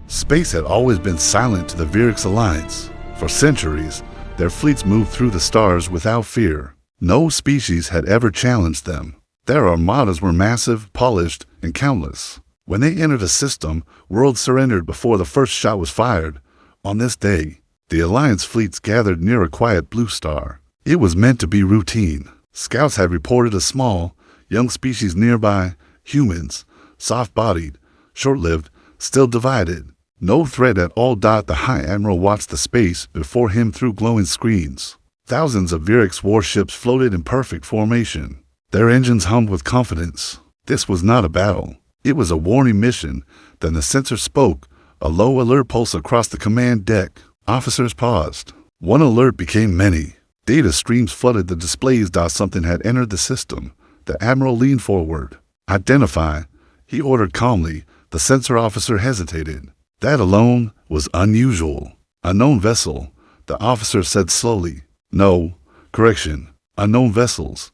Space had always been silent to the Virix Alliance. For centuries, their fleets moved through the stars without fear. No species had ever challenged them. Their armadas were massive, polished, and countless. When they entered a system, worlds surrendered before the first shot was fired. On this day, the Alliance fleets gathered near a quiet blue star. It was meant to be routine. Scouts had reported a small, young species nearby, humans, soft-bodied, short-lived, still divided. No threat at all. The High Admiral watched the space before him through glowing screens. Thousands of Virix warships floated in perfect formation. Their engines hummed with confidence. This was not a battle. It was a warning mission. Then the sensor spoke, a low alert pulse across the command deck. Officers paused. One alert became many. Data streams flooded the displays. Something had entered the system. The Admiral leaned forward. Identify, he ordered calmly. The sensor officer hesitated. That alone was unusual. Unknown vessel, the officer said slowly. No, correction, unknown vessels.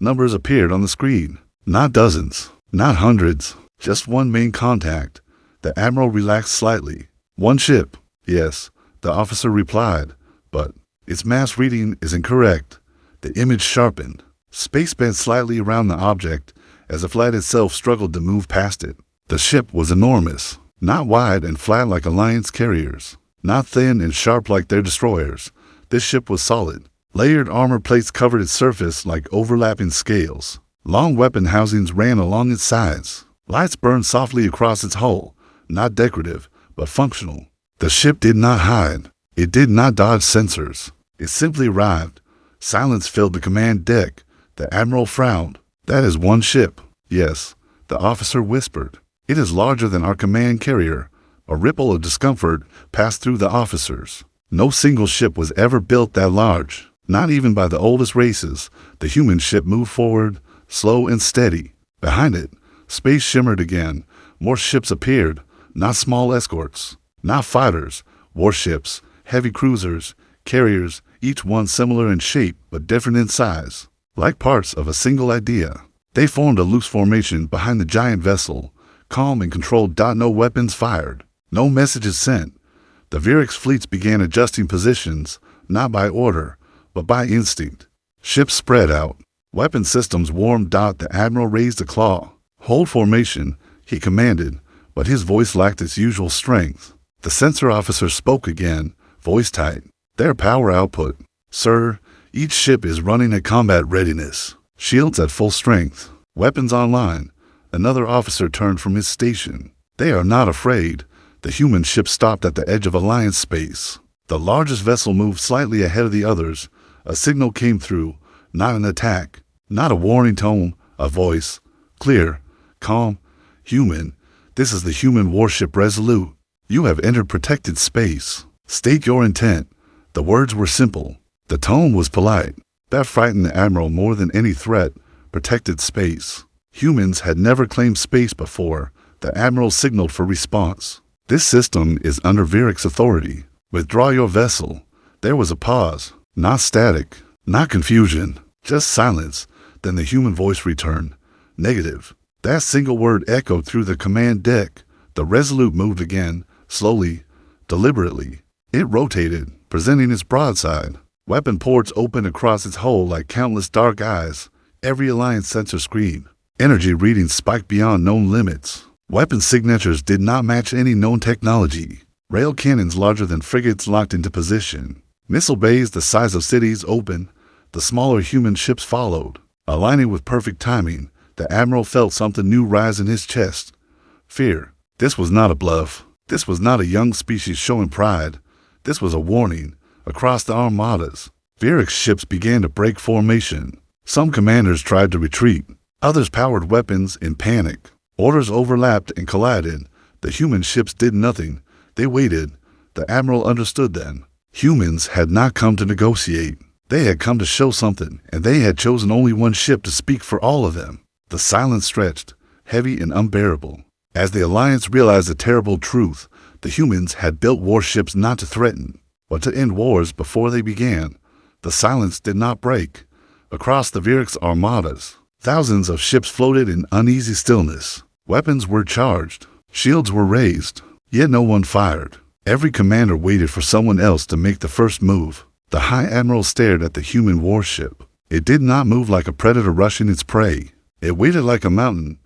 Numbers appeared on the screen. Not dozens, not hundreds, just one main contact. The Admiral relaxed slightly. One ship, yes, the officer replied, but its mass reading is incorrect. The image sharpened. Space bent slightly around the object as the flight itself struggled to move past it. The ship was enormous. Not wide and flat like Alliance carriers, not thin and sharp like their destroyers. This ship was solid. Layered armor plates covered its surface like overlapping scales. Long weapon housings ran along its sides. Lights burned softly across its hull, not decorative, but functional. The ship did not hide. It did not dodge sensors. It simply arrived. Silence filled the command deck. The Admiral frowned. That is one ship. Yes, the officer whispered. It is larger than our command carrier. A ripple of discomfort passed through the officers. No single ship was ever built that large, not even by the oldest races. The human ship moved forward, slow and steady. Behind it, space shimmered again. More ships appeared, not small escorts, not fighters, warships, heavy cruisers, carriers, each one similar in shape but different in size. Like parts of a single idea, they formed a loose formation behind the giant vessel. Calm and controlled. No weapons fired. No messages sent. The Virix fleets began adjusting positions, not by order, but by instinct. Ships spread out. Weapon systems warmed. The Admiral raised a claw. Hold formation, he commanded, but his voice lacked its usual strength. The sensor officer spoke again, voice tight. Their power output. Sir, each ship is running at combat readiness. Shields at full strength. Weapons online. Another officer turned from his station. They are not afraid. The human ship stopped at the edge of Alliance space. The largest vessel moved slightly ahead of the others. A signal came through, not an attack, not a warning tone, a voice. Clear, calm, human. This is the human warship Resolute. You have entered protected space. State your intent. The words were simple. The tone was polite. That frightened the Admiral more than any threat. Protected space. Humans had never claimed space before. The Admiral signaled for response. This system is under Virix authority. Withdraw your vessel. There was a pause. Not static. Not confusion. Just silence. Then the human voice returned. Negative. That single word echoed through the command deck. The Resolute moved again, slowly, deliberately. It rotated, presenting its broadside. Weapon ports opened across its hull like countless dark eyes. Every Alliance sensor screamed. Energy readings spiked beyond known limits. Weapon signatures did not match any known technology. Rail cannons larger than frigates locked into position. Missile bays the size of cities opened. The smaller human ships followed. Aligning with perfect timing, the Admiral felt something new rise in his chest. Fear. This was not a bluff. This was not a young species showing pride. This was a warning. Across the armadas, Virix ships began to break formation. Some commanders tried to retreat. Others powered weapons in panic. Orders overlapped and collided. The human ships did nothing. They waited. The Admiral understood then. Humans had not come to negotiate. They had come to show something, and they had chosen only one ship to speak for all of them. The silence stretched, heavy and unbearable. As the Alliance realized the terrible truth, the humans had built warships not to threaten, but to end wars before they began. The silence did not break. Across the Virix armadas, thousands of ships floated in uneasy stillness. Weapons were charged. Shields were raised. Yet no one fired. Every commander waited for someone else to make the first move. The High Admiral stared at the human warship. It did not move like a predator rushing its prey. It waited like a mountain,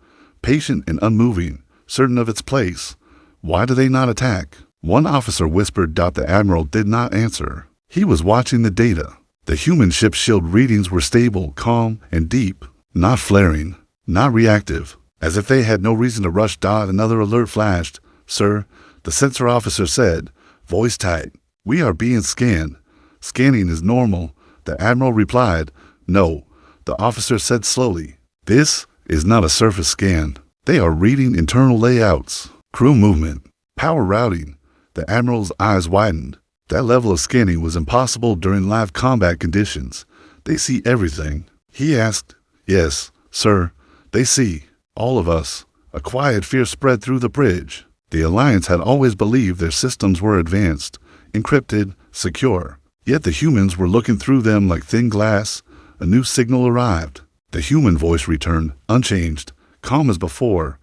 patient and unmoving, certain of its place. Why do they not attack? One officer whispered. The Admiral did not answer. He was watching the data. The human ship's shield readings were stable, calm, and deep, not flaring, not reactive, as if they had no reason to rush. Another alert flashed. "Sir," the sensor officer said, voice tight, "we are being scanned." "Scanning is normal," the Admiral replied. "No," the officer said slowly. "This is not a surface scan. They are reading internal layouts, crew movement, power routing." The Admiral's eyes widened. That level of scanning was impossible during live combat conditions. "They see everything?" he asked. "Yes, sir, they see. All of us." A quiet fear spread through the bridge. The Alliance had always believed their systems were advanced, encrypted, secure. Yet the humans were looking through them like thin glass. A new signal arrived. The human voice returned, unchanged, calm as before.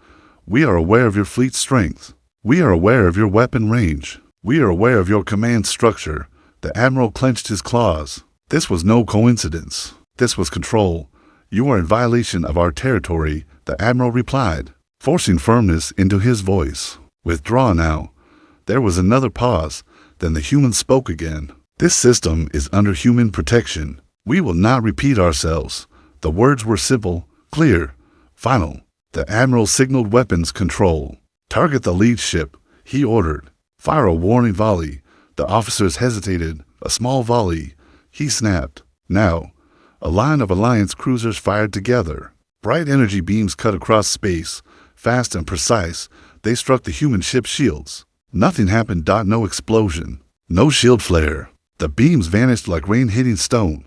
"We are aware of your fleet's strength. We are aware of your weapon range. We are aware of your command structure." The Admiral clenched his claws. This was no coincidence. This was control. "You are in violation of our territory," the Admiral replied, forcing firmness into his voice. "Withdraw now." There was another pause. Then the human spoke again. "This system is under human protection. We will not repeat ourselves." The words were simple, clear, final. The Admiral signaled weapons control. "Target the lead ship," he ordered. "Fire a warning volley." The officers hesitated. A small volley. He snapped. Now, a line of Alliance cruisers fired together. Bright energy beams cut across space, fast and precise. They struck the human ship's shields. Nothing happened. No explosion. No shield flare. The beams vanished like rain hitting stone.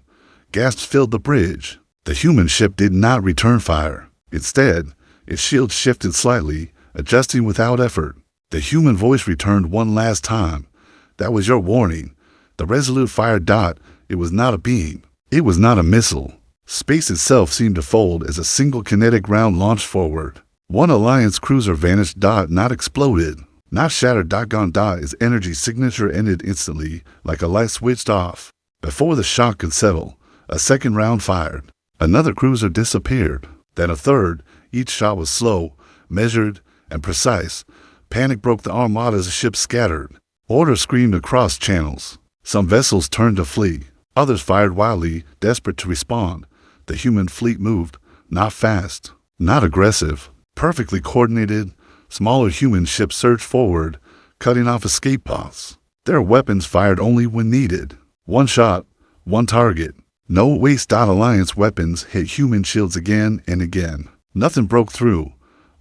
Gasps filled the bridge. The human ship did not return fire. Instead, its shield shifted slightly, adjusting without effort. The human voice returned one last time. "That was your warning." The Resolute fired. It was not a beam. It was not a missile. Space itself seemed to fold as a single kinetic round launched forward. One Alliance cruiser vanished. Not exploded. Not shattered. Gone. Its energy signature ended instantly, like a light switched off. Before the shock could settle, a second round fired. Another cruiser disappeared. Then a third. Each shot was slow, measured, and precise. Panic broke the armadas as ships scattered. Order screamed across channels. Some vessels turned to flee. Others fired wildly, desperate to respond. The human fleet moved, not fast, not aggressive, perfectly coordinated. Smaller human ships surged forward, cutting off escape paths. Their weapons fired only when needed. One shot, one target. No waste. Alliance weapons hit human shields again and again. Nothing broke through.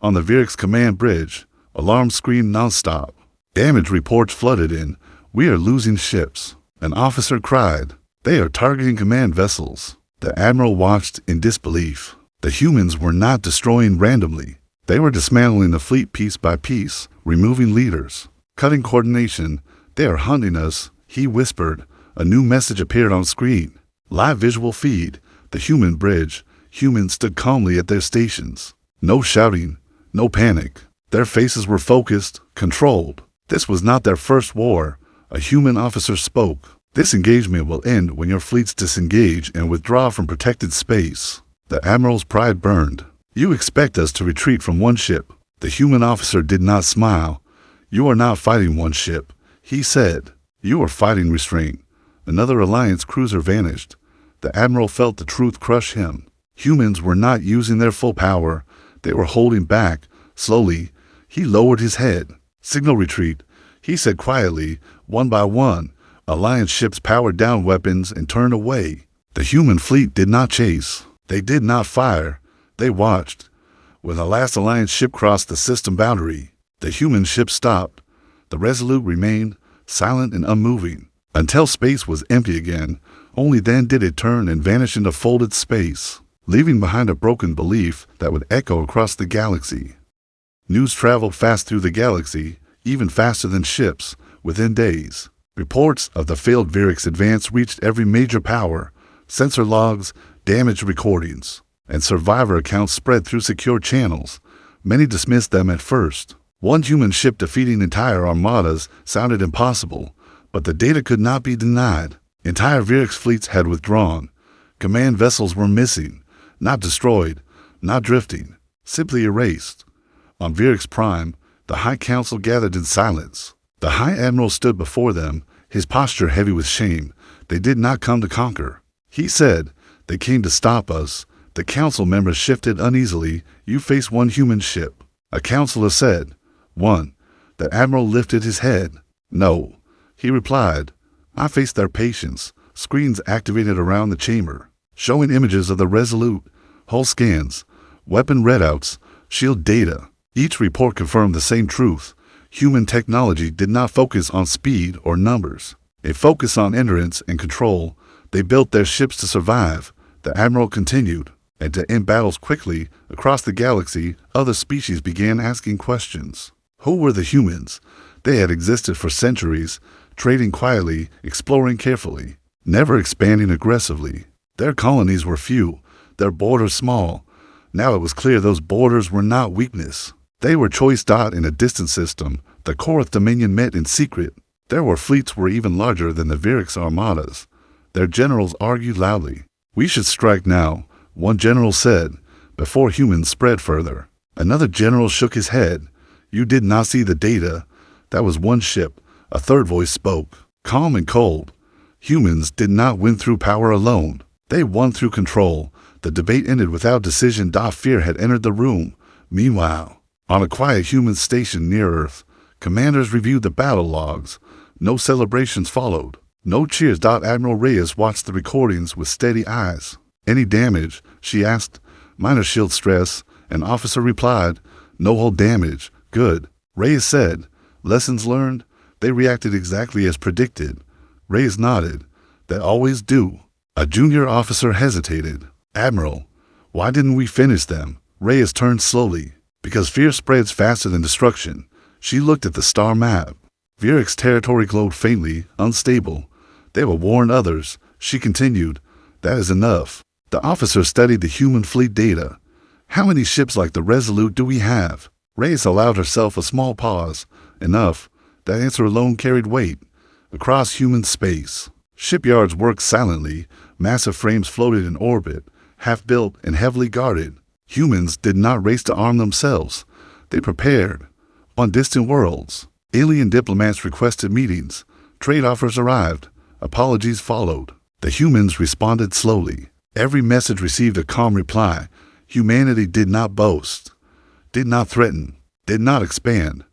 On the Vyrix command bridge, alarms screamed nonstop. Damage reports flooded in. "We are losing ships." An officer cried. "They are targeting command vessels." The Admiral watched in disbelief. The humans were not destroying randomly. They were dismantling the fleet piece by piece, removing leaders, cutting coordination. "They are hunting us," he whispered. A new message appeared on screen. Live visual feed. The human bridge. Humans stood calmly at their stations. No shouting, no panic. Their faces were focused, controlled. This was not their first war. A human officer spoke. "This engagement will end when your fleets disengage and withdraw from protected space." The Admiral's pride burned. "You expect us to retreat from one ship?" The human officer did not smile. "You are not fighting one ship," he said. "You are fighting restraint." Another Alliance cruiser vanished. The Admiral felt the truth crush him. Humans were not using their full power. They were holding back. Slowly, he lowered his head. "Signal retreat," he said quietly. One by one, Alliance ships powered down weapons and turned away. The human fleet did not chase. They did not fire. They watched. When the last Alliance ship crossed the system boundary, the human ship stopped. The Resolute remained, silent and unmoving, until space was empty again. Only then did it turn and vanish into folded space, leaving behind a broken belief that would echo across the galaxy. News traveled fast through the galaxy, even faster than ships, within days. Reports of the failed Vyrix advance reached every major power. Sensor logs, damage recordings, and survivor accounts spread through secure channels. Many dismissed them at first. One human ship defeating entire armadas sounded impossible, but the data could not be denied. Entire Vyrix fleets had withdrawn. Command vessels were missing, not destroyed, not drifting, simply erased. On Vyrix Prime, the High Council gathered in silence. The High Admiral stood before them, his posture heavy with shame. They did not come to conquer. He said, "They came to stop us." The council members shifted uneasily. "You face one human ship." A counselor said, "One." The admiral lifted his head. "No," he replied. "I face their patience." Screens activated around the chamber, showing images of the Resolute, hull scans, weapon readouts, shield data. Each report confirmed the same truth. Human technology did not focus on speed or numbers. It focused on endurance and control. They built their ships to survive, the admiral continued, and to end battles quickly. Across the galaxy, other species began asking questions. Who were the humans? They had existed for centuries, trading quietly, exploring carefully, never expanding aggressively. Their colonies were few, their borders small. Now it was clear those borders were not weakness. They were choice. In a distant system, the Korath Dominion met in secret. Their fleets were even larger than the Vyrix armadas. Their generals argued loudly. "We should strike now," one general said, "before humans spread further." Another general shook his head. "You did not see the data. That was one ship." A third voice spoke, calm and cold. "Humans did not win through power alone. They won through control." The debate ended without decision. Fear had entered the room. Meanwhile, on a quiet human station near Earth, commanders reviewed the battle logs. No celebrations followed. No cheers. Admiral Reyes watched the recordings with steady eyes. "Any damage?" she asked. "Minor shield stress," an officer replied. "No hull damage." "Good," Reyes said. "Lessons learned?" "They reacted exactly as predicted." Reyes nodded. "They always do." A junior officer hesitated. "Admiral, why didn't we finish them?" Reyes turned slowly. "Because fear spreads faster than destruction." She looked at the star map. Vyrix territory glowed faintly, unstable. "They will warn others," she continued. "That is enough." The officer studied the human fleet data. "How many ships like the Resolute do we have?" Reyes allowed herself a small pause. "Enough." That answer alone carried weight. Across human space, shipyards worked silently. Massive frames floated in orbit, half-built and heavily guarded. Humans did not race to arm themselves. They prepared. On distant worlds, alien diplomats requested meetings. Trade offers arrived. Apologies followed. The humans responded slowly. Every message received a calm reply. Humanity did not boast, did not threaten, did not expand.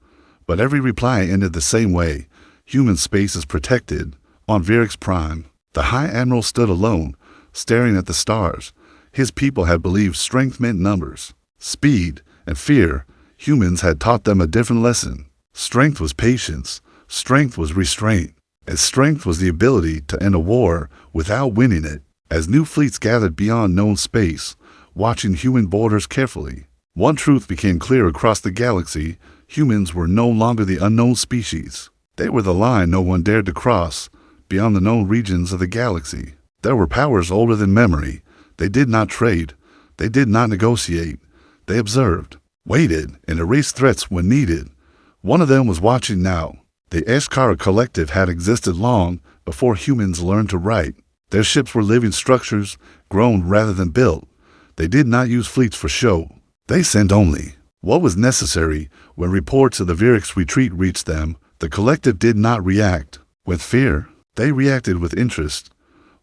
But every reply ended the same way. Human space is protected. On Vyrix Prime, the High Admiral stood alone, staring at the stars. His people had believed strength meant numbers, speed, and fear. Humans had taught them a different lesson. Strength was patience. Strength was restraint. And strength was the ability to end a war without winning it. As new fleets gathered beyond known space, watching human borders carefully, one truth became clear across the galaxy. Humans were no longer the unknown species. They were the line no one dared to cross, beyond the known regions of the galaxy. There were powers older than memory. They did not trade. They did not negotiate. They observed, waited, and erased threats when needed. One of them was watching now. The Eshkara Collective had existed long before humans learned to write. Their ships were living structures, grown rather than built. They did not use fleets for show. They sent only what was necessary. When reports of the Vyrix retreat reached them, the collective did not react with fear. They reacted with interest.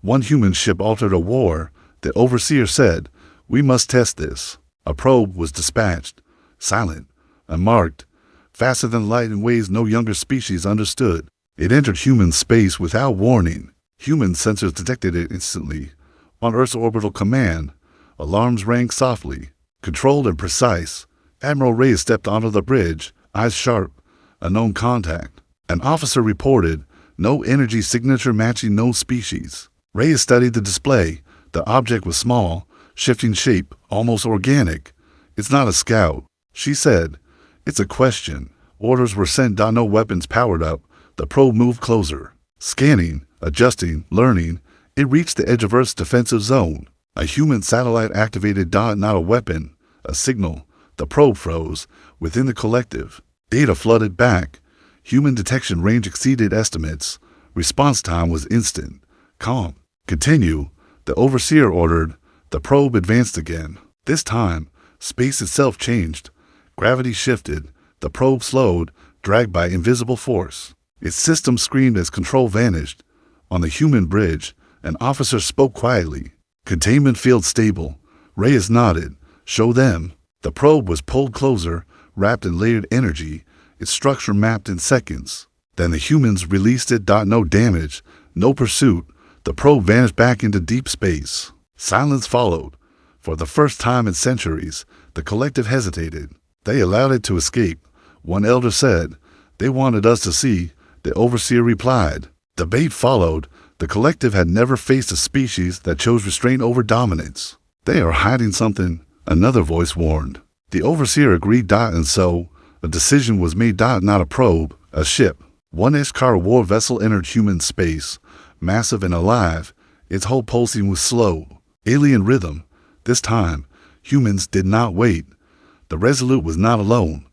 One human ship altered a war. The overseer said, "We must test this." A probe was dispatched, silent, unmarked, faster than light in ways no younger species understood. It entered human space without warning. Human sensors detected it instantly. On Earth's orbital command, alarms rang softly, controlled and precise. Admiral Reyes stepped onto the bridge, eyes sharp. A known contact. An officer reported, no energy signature matching known species. Reyes studied the display. The object was small, shifting shape, almost organic. "It's not a scout," she said. "It's a question." Orders were sent. No weapons powered up. The probe moved closer. Scanning, adjusting, learning. It reached the edge of Earth's defensive zone. A human satellite activated. Not a weapon, a signal. The probe froze. Within the collective, Data flooded back. Human detection range exceeded estimates. Response time was instant. Calm. Continue. The overseer ordered. The probe advanced again. This time, space itself changed. Gravity shifted. The probe slowed, dragged by invisible force. Its system screamed as control vanished. On the human bridge, an officer spoke quietly. Containment field stable. Reyes nodded. Show them. The probe was pulled closer, wrapped in layered energy, its structure mapped in seconds. Then the humans released it. No damage, no pursuit. The probe vanished back into deep space. Silence followed. For the first time in centuries, the collective hesitated. They allowed it to escape. One elder said, "They wanted us to see." The overseer replied. Debate followed. The collective had never faced a species that chose restraint over dominance. "They are hiding something," another voice warned. The overseer agreed. And so, a decision was made. Not a probe, a ship. One Ishkar war vessel entered human space, massive and alive, its hull pulsing with slow, alien rhythm. This time, humans did not wait. The Resolute was not alone.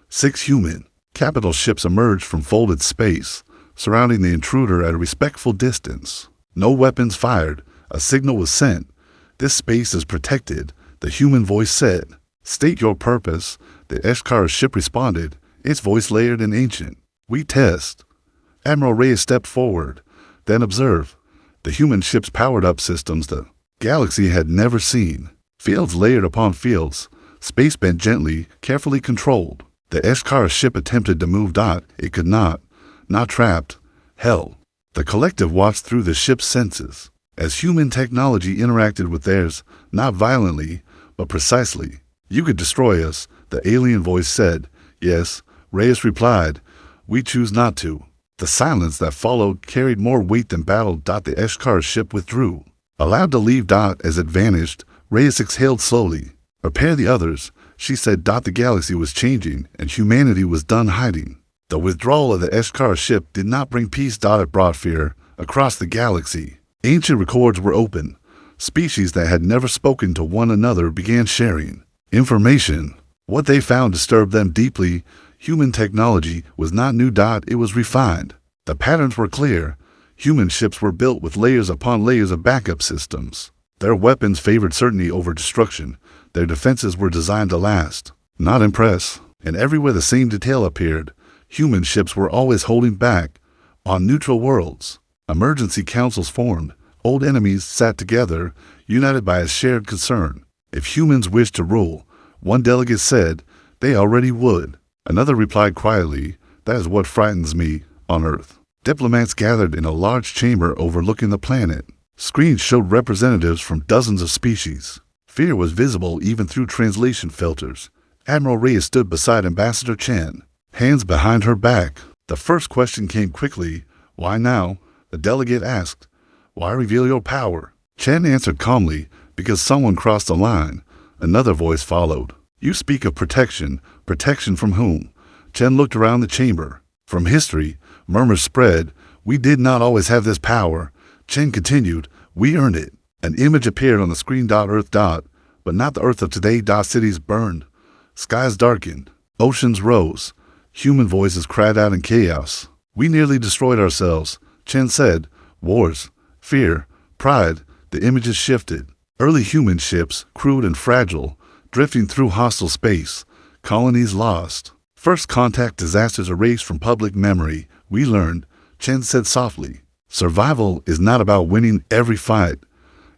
6 human, capital ships emerged from folded space, surrounding the intruder at a respectful distance. No weapons fired. A signal was sent. "This space is protected," the human voice said. "State your purpose." The Ishkar ship responded, its voice layered and ancient. "We test." Admiral Reyes stepped forward. "Then observe." The human ship's powered-up systems the galaxy had never seen. Fields layered upon fields. Space bent gently, carefully controlled. The Ishkar ship attempted to move. It could not. Not trapped. Held. The collective watched through the ship's senses, as human technology interacted with theirs, not violently, but precisely. "You could destroy us," the alien voice said. "Yes," Reyes replied. "We choose not to." The silence that followed carried more weight than battle. The Ishkar ship withdrew. Allowed to leave. As it vanished, Reyes exhaled slowly. "Prepare the others," she said. The galaxy was changing, and humanity was done hiding. The withdrawal of the Ishkar ship did not bring peace. It brought fear across the galaxy. Ancient records were open. Species that had never spoken to one another began sharing information. What they found disturbed them deeply. Human technology was not new. It was refined. The patterns were clear. Human ships were built with layers upon layers of backup systems. Their weapons favored certainty over destruction. Their defenses were designed to last, not impress. And everywhere the same detail appeared. Human ships were always holding back. On neutral worlds, emergency councils formed. Old enemies sat together, united by a shared concern. If humans wished to rule, one delegate said, they already would. Another replied quietly, "That is what frightens me on Earth." Diplomats gathered in a large chamber overlooking the planet. Screens showed representatives from dozens of species. Fear was visible even through translation filters. Admiral Reyes stood beside Ambassador Chen, hands behind her back. The first question came quickly. "Why now?" The delegate asked. "Why reveal your power?" Chen answered calmly, "Because someone crossed the line." Another voice followed. "You speak of protection. Protection from whom?" Chen looked around the chamber. "From history," murmurs spread. "We did not always have this power." Chen continued, "We earned it." An image appeared on the screen. Earth. But not the Earth of today. Cities burned. Skies darkened. Oceans rose. Human voices cried out in chaos. "We nearly destroyed ourselves," Chen said. "Wars, fear, pride." The images shifted. Early human ships, crude and fragile, drifting through hostile space. Colonies lost. First contact disasters erased from public memory. "We learned," Chen said softly. "Survival is not about winning every fight.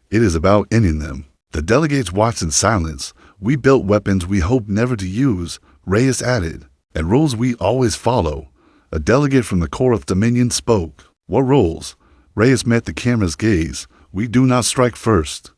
It is about ending them." The delegates watched in silence. "We built weapons we hoped never to use," Reyes added, "and rules we always follow." A delegate from the Korath Dominion spoke. "What rules?" Reyes met the camera's gaze. "We do not strike first.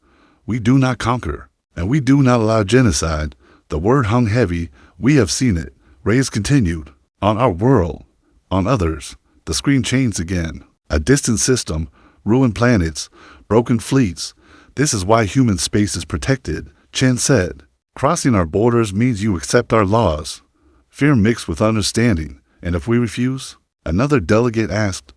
We do not conquer. And we do not allow genocide." The word hung heavy. "We have seen it," Reyes continued. "On our world. On others." The screen changed again. A distant system, ruined planets, broken fleets. "This is why human space is protected," Chen said. "Crossing our borders means you accept our laws." Fear mixed with understanding. "And if we refuse?" Another delegate asked.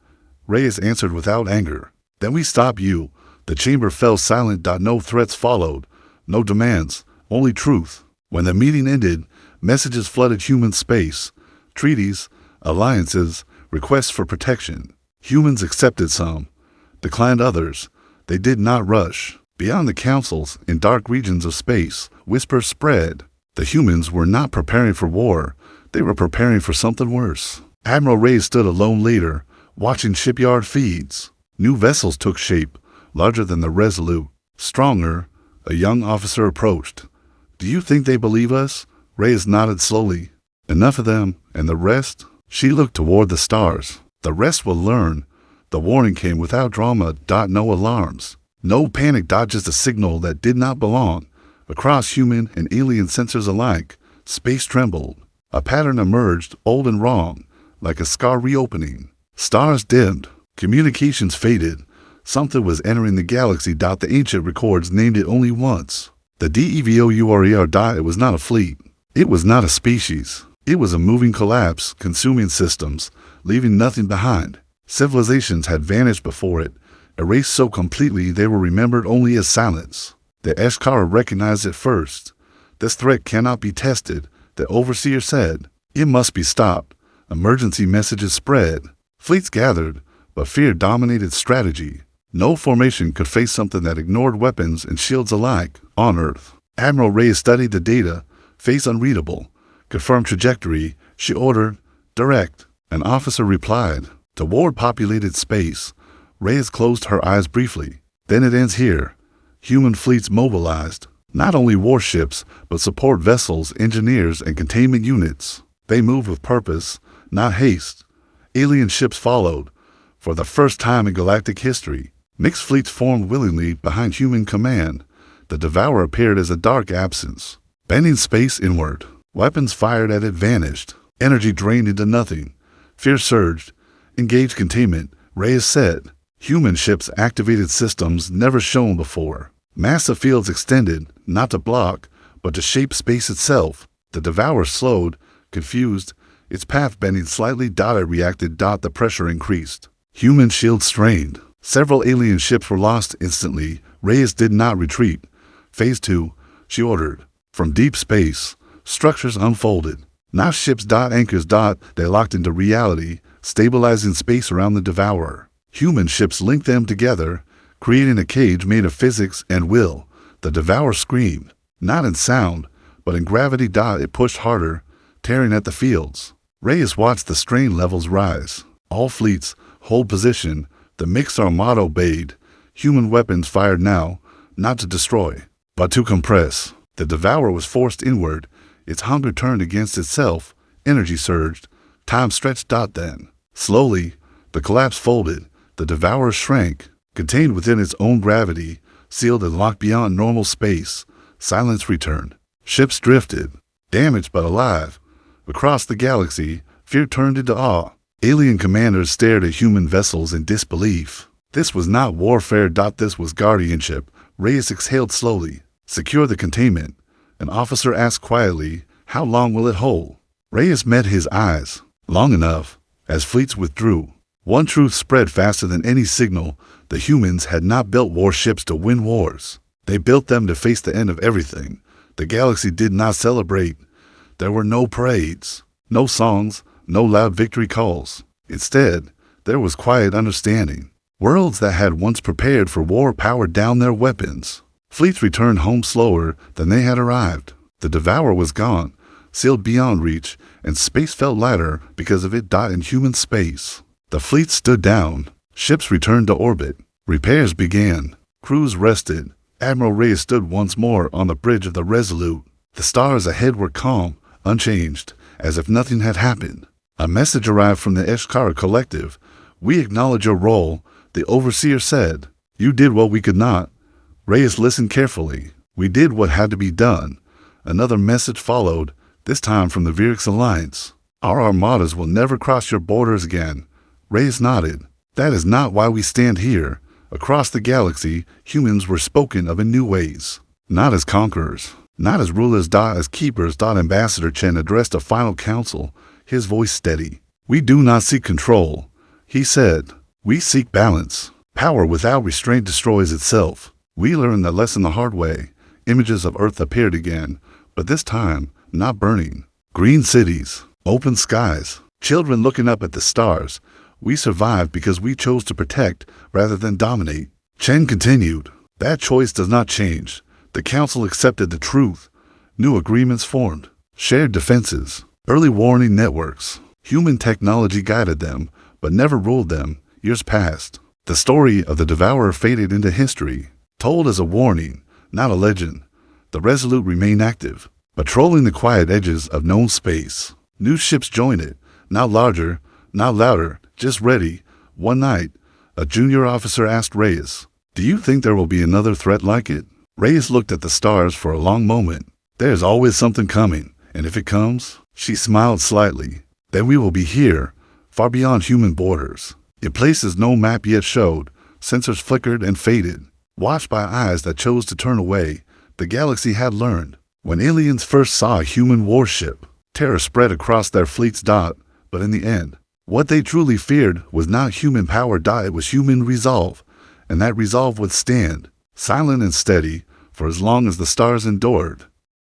Reyes answered without anger. "Then we stop you." The chamber fell silent. No threats followed. No demands. Only truth. When the meeting ended, messages flooded human space. treaties, alliances, requests for protection. Humans accepted some, declined others. They did not rush. Beyond the councils, in dark regions of space, whispers spread. The humans were not preparing for war. They were preparing for something worse. Admiral Reyes stood alone later, watching shipyard feeds. New vessels took shape, larger than the Resolute. Stronger, a young officer approached. "Do you think they believe us?" Reyes nodded slowly. "Enough of them, and the rest?" She looked toward the stars. "The rest will learn." The warning came without drama. No alarms. No panic. Just a signal that did not belong. Across human and alien sensors alike, space trembled. A pattern emerged, old and wrong, like a scar reopening. Stars dimmed. Communications faded. Something was entering the galaxy. The ancient records named it only once. The DEVOURER. It was not a fleet. It was not a species. It was a moving collapse, consuming systems, leaving nothing behind. Civilizations had vanished before it, erased so completely they were remembered only as silence. The Eshkara recognized it first. "This threat cannot be tested," the overseer said. "It must be stopped." Emergency messages spread. Fleets gathered, but fear dominated strategy. No formation could face something that ignored weapons and shields alike on Earth. Admiral Reyes studied the data, face unreadable. "Confirm trajectory," she ordered. "Direct." An officer replied. Toward populated space. Reyes closed her eyes briefly. "Then it ends here." Human fleets mobilized. Not only warships, but support vessels, engineers, and containment units. They moved with purpose, not haste. Alien ships followed. For the first time in galactic history, mixed fleets formed willingly behind human command. The Devourer appeared as a dark absence, bending space inward. Weapons fired at it vanished. Energy drained into nothing. Fear surged. "Engage containment," Reyes said. Human ships activated systems never shown before. Massive fields extended, not to block, but to shape space itself. The Devourer slowed, confused, its path bending slightly. It reacted. The pressure increased. Human shields strained. Several alien ships were lost instantly. Reyes did not retreat. "Phase 2, she ordered. From deep space, structures unfolded. Not ships. Anchors. They locked into reality, stabilizing space around the Devourer. Human ships linked them together, creating a cage made of physics and will. The Devourer screamed, not in sound, but in gravity. It pushed harder, tearing at the fields. Reyes watched the strain levels rise. "All fleets, hold position." The mixed armada obeyed. Human weapons fired now, not to destroy, but to compress. The Devourer was forced inward. Its hunger turned against itself. Energy surged. Time stretched. Then, slowly, the collapse folded. The Devourer shrank, contained within its own gravity, sealed and locked beyond normal space. Silence returned. Ships drifted, damaged but alive. Across the galaxy, fear turned into awe. Alien commanders stared at human vessels in disbelief. This was not warfare. This was guardianship. Reyes exhaled slowly. "Secure the containment." An officer asked quietly, "How long will it hold?" Reyes met his eyes. "Long enough." As fleets withdrew, one truth spread faster than any signal. The humans had not built warships to win wars. They built them to face the end of everything. The galaxy did not celebrate. There were no parades, no songs, no loud victory calls. Instead, there was quiet understanding. Worlds that had once prepared for war powered down their weapons. Fleets returned home slower than they had arrived. The Devourer was gone, sealed beyond reach, and space felt lighter because of it. In human space, the fleet stood down. Ships returned to orbit. Repairs began. Crews rested. Admiral Reyes stood once more on the bridge of the Resolute. The stars ahead were calm, unchanged, as if nothing had happened. A message arrived from the Eshkara Collective. "We acknowledge your role," the overseer said. "You did what we could not." Reyes listened carefully. "We did what had to be done." Another message followed, this time from the Virix Alliance. "Our armadas will never cross your borders again." Reyes nodded. "That is not why we stand here." Across the galaxy, humans were spoken of in new ways. Not as conquerors, not as rulers. As keepers. Ambassador Chen addressed a final council, his voice steady. "We do not seek control," he said. "We seek balance. Power without restraint destroys itself." We learned the lesson the hard way. Images of Earth appeared again, but this time not burning. Green cities, Open skies. Children looking up at the stars. We survived because we chose to protect rather than dominate. Chen continued. That choice does not change. The council accepted the truth. New agreements formed. Shared defenses. Early warning networks. Human technology guided them, but never ruled them. Years passed. The story of the Devourer faded into history, told as a warning, not a legend. The Resolute remained active, patrolling the quiet edges of known space. New ships joined it, not larger, not louder, just ready. One night, a junior officer asked Reyes, "Do you think there will be another threat like it?" Reyes looked at the stars for a long moment. "There's always something coming, and if it comes," she smiled slightly, "then we will be here, far beyond human borders." In places no map yet showed, sensors flickered and faded. Watched by eyes that chose to turn away, the galaxy had learned. When aliens first saw a human warship, terror spread across their fleet's dot, but in the end, what they truly feared was not human power, it was human resolve, and that resolve would stand, silent and steady, for as long as the stars endured.